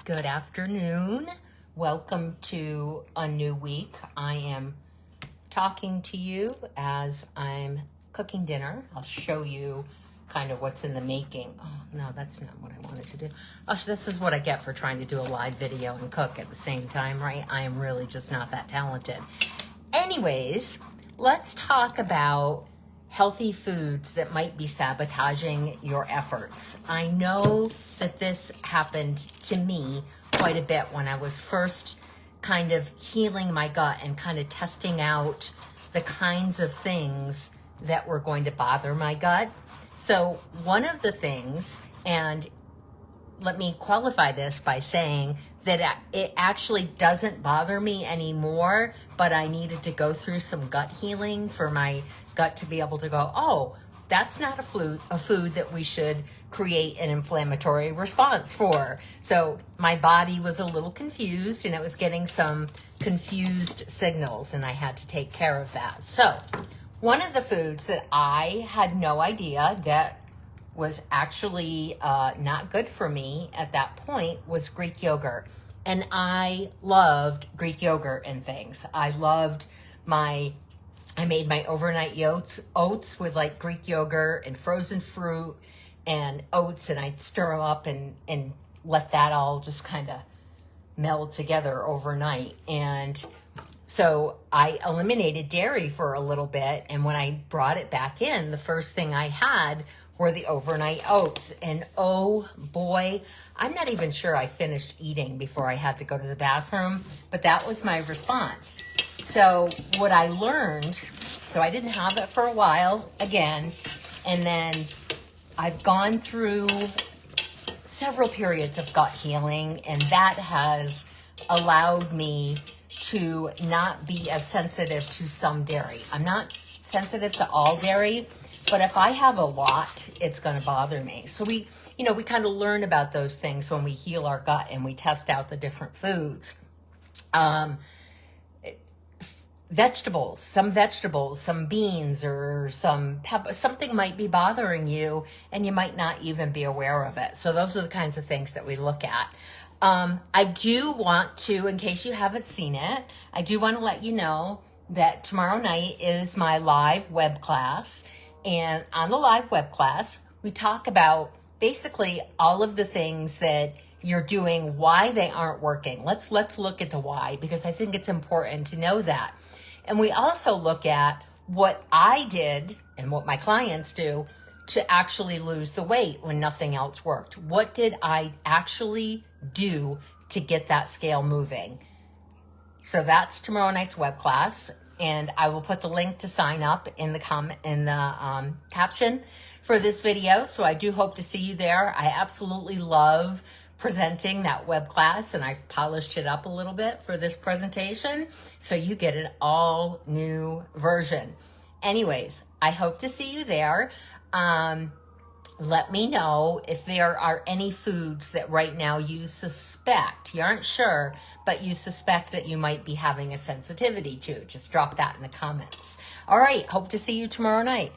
Good afternoon. Welcome to a new week. I am talking to you as I'm cooking dinner. I'll show you kind of what's in the making. Oh, no, that's not what I wanted to do. Oh, this is what I get for trying to do a live video and cook at the same time, right? I am really just not that talented. Anyways, let's talk about healthy foods that might be sabotaging your efforts. I know that this happened to me quite a bit when I was first kind of healing my gut and kind of testing out the kinds of things that were going to bother my gut. So one of the things, and let me qualify this by saying that it actually doesn't bother me anymore, but I needed to go through some gut healing for my gut to be able to go, oh, that's not a food that we should create an inflammatory response for. So my body was a little confused and it was getting some confused signals and I had to take care of that. So one of the foods that I had no idea that was actually not good for me at that point was Greek yogurt. And I loved Greek yogurt and things. I made my overnight oats with like Greek yogurt and frozen fruit and oats, and I'd stir them up and let that all just kind of meld together overnight. And so I eliminated dairy for a little bit, and when I brought it back in, the first thing I had were the overnight oats. And oh boy, I'm not even sure I finished eating before I had to go to the bathroom, but that was my response. So what I learned, so I didn't have it for a while again, and then I've gone through several periods of gut healing, and that has allowed me to not be as sensitive to some dairy. I'm not sensitive to all dairy, but if I have a lot, it's going to bother me. So we kind of learn about those things when we heal our gut and we test out the different foods. Vegetables, some beans, or some pepper, something might be bothering you and you might not even be aware of it. So those are the kinds of things that we look at. I do want to, in case you haven't seen it, I do want to let you know that tomorrow night is my live web class. And on the live web class, we talk about basically all of the things that you're doing, why they aren't working. Let's look at the why, because I think it's important to know that. And we also look at what I did and what my clients do to actually lose the weight when nothing else worked. What did I actually do to get that scale moving? So that's tomorrow night's web class. And I will put the link to sign up in the caption for this video. So I do hope to see you there. I absolutely love presenting that web class, and I've polished it up a little bit for this presentation, so you get an all new version. Anyways, I hope to see you there. Let me know if there are any foods that right now you suspect, you aren't sure, but you suspect that you might be having a sensitivity to. Just drop that in the comments. All right, hope to see you tomorrow night.